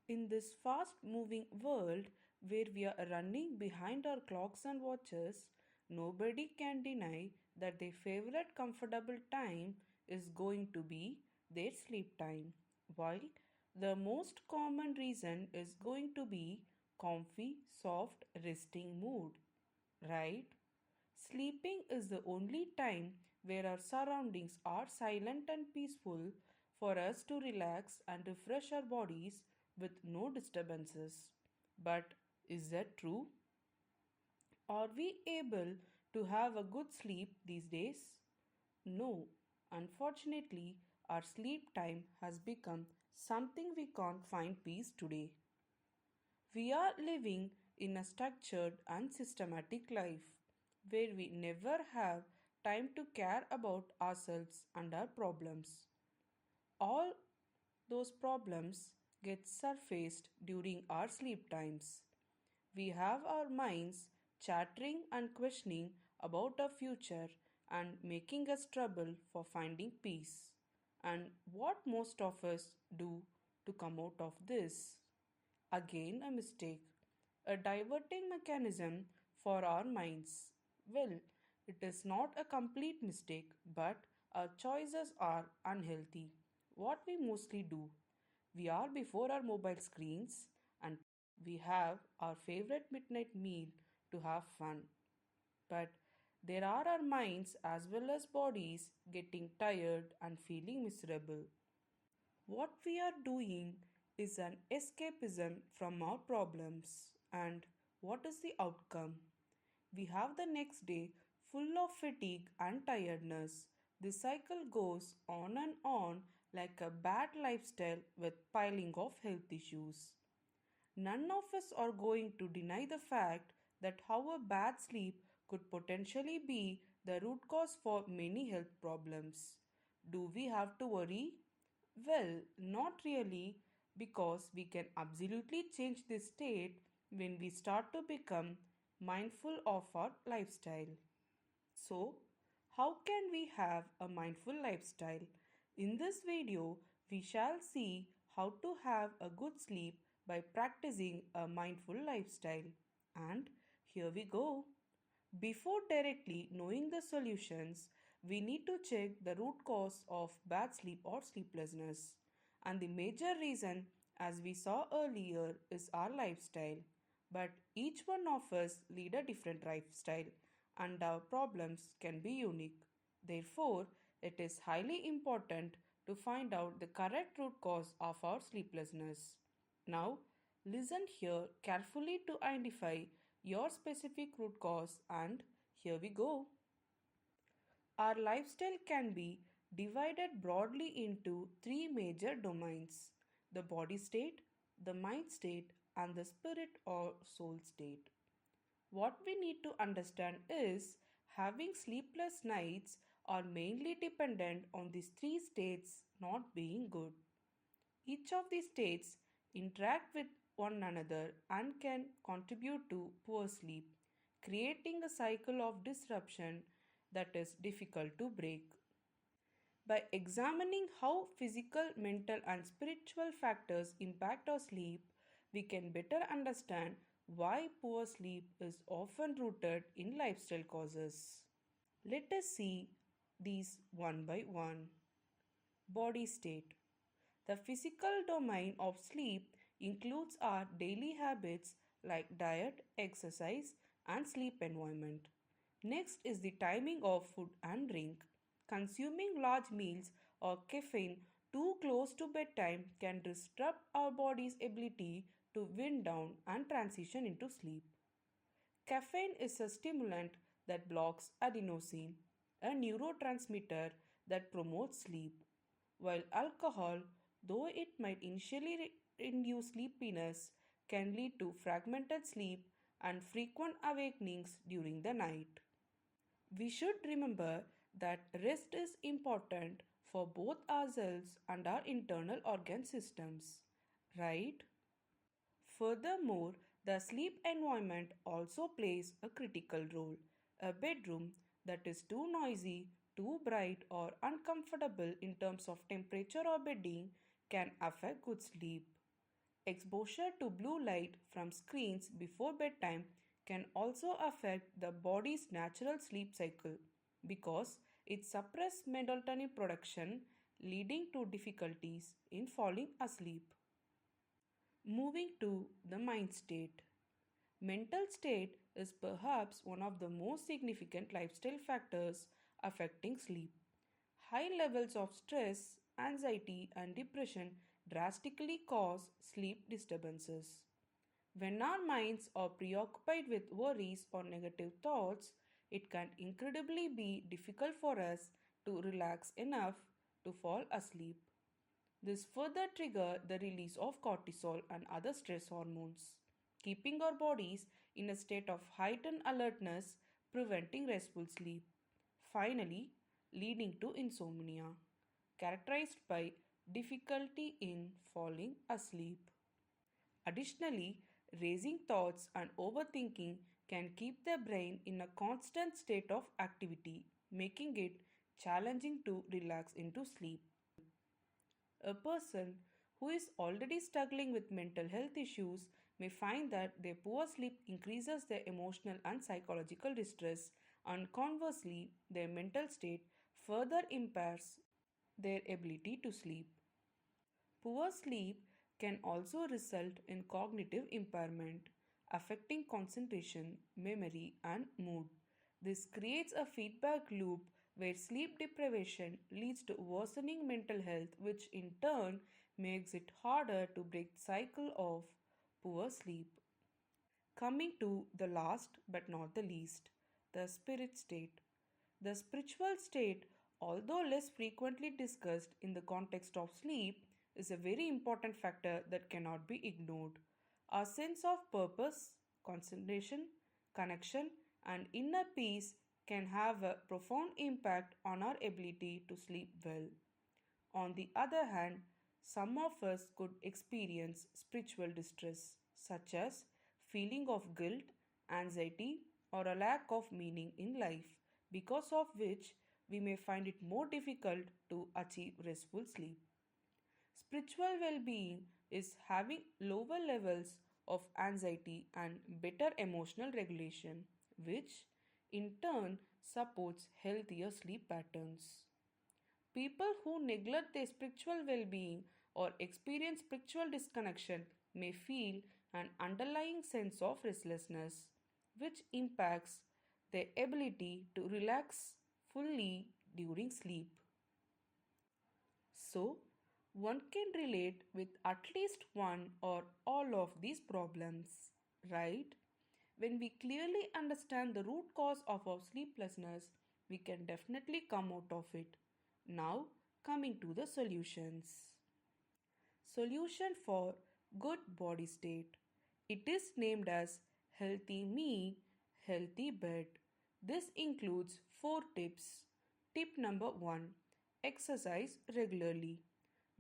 In this fast moving world where we are running behind our clocks and watches, nobody can deny that their favorite comfortable time is going to be their sleep time. While the most common reason is going to be comfy, soft, resting mood, right? Sleeping is the only time where our surroundings are silent and peaceful for us to relax and refresh our bodies with no disturbances. But is that true? Are we able to have a good sleep these days? No. Unfortunately, our sleep time has become something we can't find peace today. We are living in a structured and systematic life where we never have time to care about ourselves and our problems. All those problems get surfaced during our sleep times. We have our minds chattering and questioning about our future and making us trouble for finding peace. And what most of us do to come out of this? Again, a mistake. A diverting mechanism for our minds. Well, it is not a complete mistake, but our choices are unhealthy. What we mostly do, we are before our mobile screens and we have our favorite midnight meal to have fun. But there are our minds as well as bodies getting tired and feeling miserable. What we are doing is an escapism from our problems. And what is the outcome? We have the next day full of fatigue and tiredness. The cycle goes on and on like a bad lifestyle with piling of health issues. None of us are going to deny the fact that how a bad sleep could potentially be the root cause for many health problems. Do we have to worry? Well, not really, because we can absolutely change this state when we start to become mindful of our lifestyle. So, how can we have a mindful lifestyle? In this video, we shall see how to have a good sleep by practicing a mindful lifestyle. And here we go. Before directly knowing the solutions, we need to check the root cause of bad sleep or sleeplessness. And the major reason, as we saw earlier, is our lifestyle. But each one of us lead a different lifestyle and our problems can be unique. Therefore, it is highly important to find out the correct root cause of our sleeplessness. Now, listen here carefully to identify your specific root cause, and here we go. Our lifestyle can be divided broadly into three major domains: the body state, the mind state, and the spirit or soul state. What we need to understand is having sleepless nights are mainly dependent on these three states not being good. Each of these states interact with one another and can contribute to poor sleep, creating a cycle of disruption that is difficult to break. By examining how physical, mental, and spiritual factors impact our sleep, we can better understand why poor sleep is often rooted in lifestyle causes. Let us see these one by one. Body state. The physical domain of sleep includes our daily habits like diet, exercise, and sleep environment. Next is the timing of food and drink. Consuming large meals or caffeine too close to bedtime can disrupt our body's ability to wind down and transition into sleep. Caffeine is a stimulant that blocks adenosine, a neurotransmitter that promotes sleep, while alcohol, though it might initially induce sleepiness, can lead to fragmented sleep and frequent awakenings during the night. We should remember that rest is important for both ourselves and our internal organ systems, right? Furthermore, the sleep environment also plays a critical role. A bedroom that is too noisy, too bright, or uncomfortable in terms of temperature or bedding can affect good sleep. Exposure to blue light from screens before bedtime can also affect the body's natural sleep cycle because it suppresses melatonin production, leading to difficulties in falling asleep. Moving to the mind state. Mental state is perhaps one of the most significant lifestyle factors affecting sleep. High levels of stress, anxiety, and depression drastically cause sleep disturbances. When our minds are preoccupied with worries or negative thoughts, it can incredibly be difficult for us to relax enough to fall asleep. This further trigger the release of cortisol and other stress hormones, keeping our bodies in a state of heightened alertness, preventing restful sleep. Finally, leading to insomnia, characterized by difficulty in falling asleep. Additionally, racing thoughts and overthinking can keep the brain in a constant state of activity, making it challenging to relax into sleep. A person who is already struggling with mental health issues may find that their poor sleep increases their emotional and psychological distress, and conversely, their mental state further impairs their ability to sleep. Poor sleep can also result in cognitive impairment, affecting concentration, memory, and mood. This creates a feedback loop where sleep deprivation leads to worsening mental health, which in turn makes it harder to break the cycle of poor sleep. Coming to the last but not the least, the spirit state. The spiritual state, although less frequently discussed in the context of sleep, is a very important factor that cannot be ignored. Our sense of purpose, concentration, connection, and inner peace can have a profound impact on our ability to sleep well. On the other hand, some of us could experience spiritual distress, such as feeling of guilt, anxiety, or a lack of meaning in life, because of which we may find it more difficult to achieve restful sleep. Spiritual well being is having lower levels of anxiety and better emotional regulation, which in turn supports healthier sleep patterns. People who neglect their spiritual well being or experience spiritual disconnection may feel an underlying sense of restlessness, which impacts their ability to relax fully during sleep. So, one can relate with at least one or all of these problems, right? When we clearly understand the root cause of our sleeplessness, we can definitely come out of it. Now, coming to the solutions. Solution for good body state. It is named as Healthy Me, Healthy Bed. This includes 4 tips. Tip number 1: exercise regularly.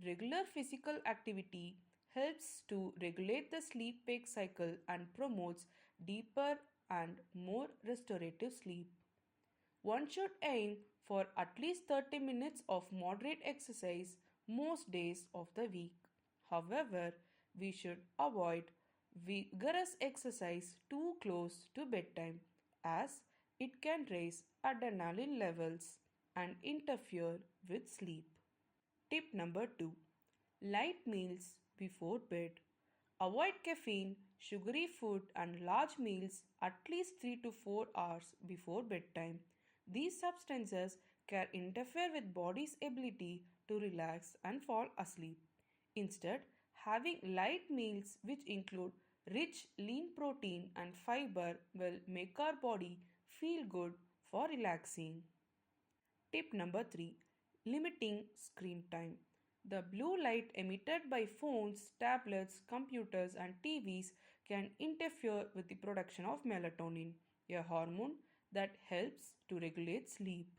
Regular physical activity helps to regulate the sleep wake cycle and promotes deeper and more restorative sleep. One should aim for at least 30 minutes of moderate exercise most days of the week. However, we should avoid vigorous exercise too close to bedtime as it can raise adrenaline levels and interfere with sleep. Tip number 2: light meals before bed. Avoid caffeine, sugary food, and large meals at least 3 to 4 hours before bedtime. These substances can interfere with body's ability to relax and fall asleep. Instead, having light meals which include rich lean protein and fiber will make our body feel good for relaxing. Tip number 3: limiting screen time. The blue light emitted by phones, tablets, computers, and TVs can interfere with the production of melatonin, a hormone that helps to regulate sleep.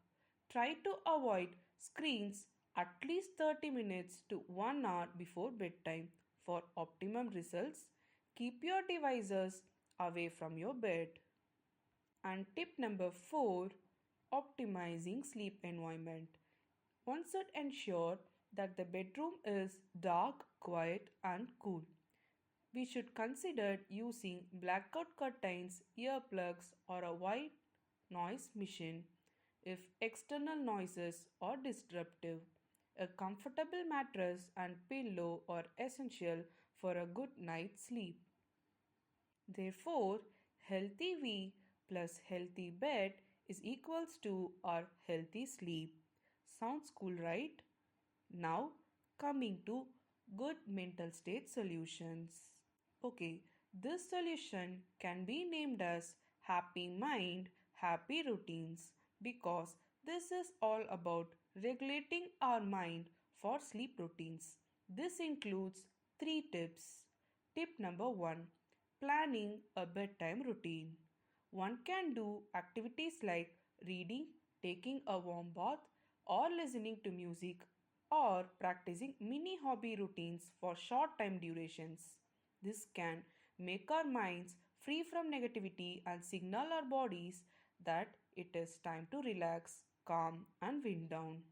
Try to avoid screens at least 30 minutes to 1 hour before bedtime for optimum results. Keep your devices away from your bed. And tip number 4: optimizing sleep environment. One should ensure that the bedroom is dark, quiet, and cool. We should consider using blackout curtains, earplugs, or a white noise machine if external noises are disruptive. A comfortable mattress and pillow are essential for a good night's sleep. Therefore, healthy we plus healthy bed is equals to our healthy sleep. Sounds cool, right? Now, coming to good mental state solutions. Okay, this solution can be named as happy mind, happy routines because this is all about regulating our mind for sleep routines. This includes 3 tips. Tip number 1, planning a bedtime routine. One can do activities like reading, taking a warm bath, or listening to music, or practicing mini hobby routines for short time durations. This can make our minds free from negativity and signal our bodies that it is time to relax, calm, and wind down.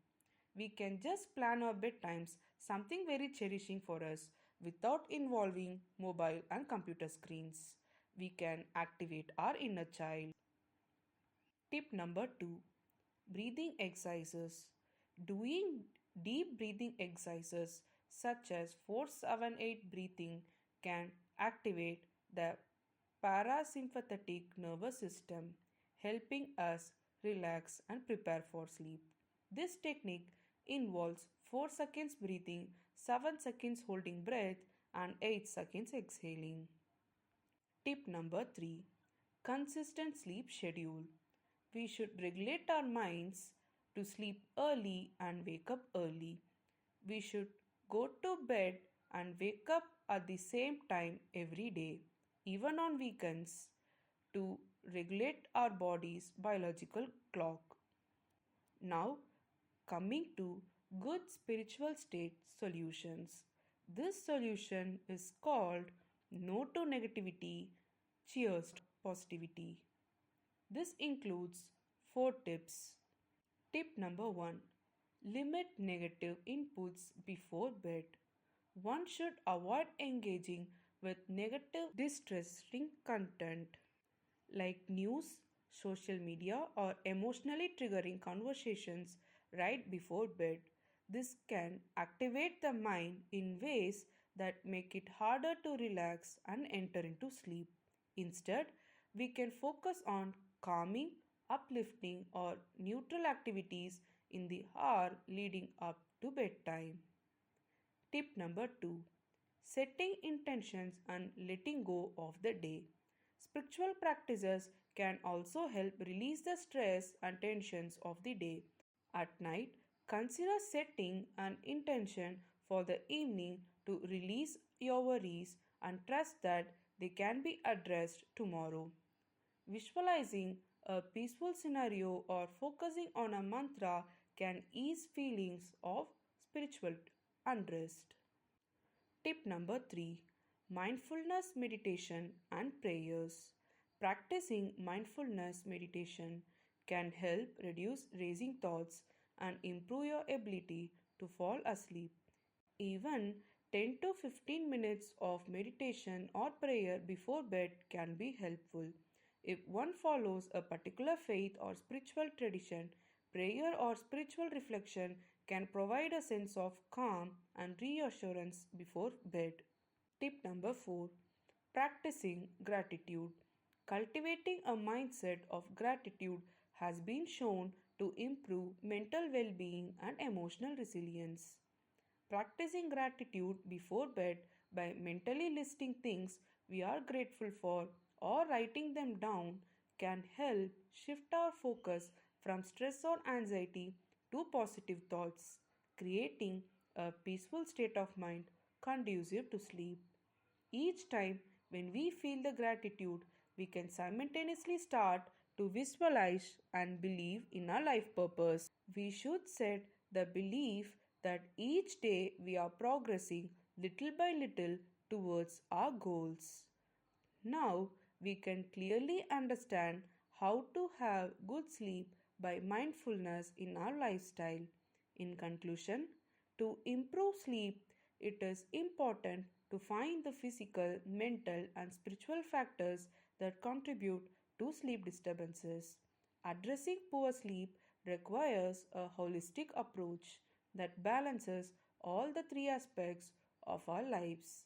We can just plan our bedtimes, something very cherishing for us, without involving mobile and computer screens. We can activate our inner child. Tip number 2, breathing exercises. Doing deep breathing exercises such as 478 breathing can activate the parasympathetic nervous system, helping us relax and prepare for sleep. This technique involves 4 seconds breathing, 7 seconds holding breath, and 8 seconds exhaling. Tip number 3, consistent sleep schedule. We should regulate our minds to sleep early and wake up early. We should go to bed and wake up at the same time every day, even on weekends, to regulate our body's biological clock. Now, coming to good spiritual state solutions. This solution is called No to Negativity, Cheers to Positivity. This includes 4 tips. Tip number 1, limit negative inputs before bed. One should avoid engaging with negative, distressing content like news, social media, or emotionally triggering conversations right before bed. This can activate the mind in ways that make it harder to relax and enter into sleep. Instead, we can focus on calming, uplifting, or neutral activities in the hour leading up to bedtime. Tip number 2, setting intentions and letting go of the day. Spiritual practices can also help release the stress and tensions of the day. At night, consider setting an intention for the evening to release your worries and trust that they can be addressed tomorrow. Visualizing a peaceful scenario or focusing on a mantra can ease feelings of spiritual unrest. Tip number 3, mindfulness meditation and prayers. Practicing mindfulness meditation can help reduce racing thoughts and improve your ability to fall asleep. Even 10 to 15 minutes of meditation or prayer before bed can be helpful. If one follows a particular faith or spiritual tradition, prayer or spiritual reflection can provide a sense of calm and reassurance before bed. Tip number 4, practicing gratitude. Cultivating a mindset of gratitude has been shown to improve mental well being and emotional resilience. Practicing gratitude before bed by mentally listing things we are grateful for or writing them down can help shift our focus from stress or anxiety to positive thoughts, creating a peaceful state of mind conducive to sleep. Each time when we feel the gratitude, we can simultaneously start to visualize and believe in our life purpose. We should set the belief that each day we are progressing little by little towards our goals. Now we can clearly understand how to have good sleep by mindfulness in our lifestyle. In conclusion, to improve sleep, it is important to find the physical, mental, and spiritual factors that contribute to sleep disturbances. Addressing poor sleep requires a holistic approach that balances all the three aspects of our lives.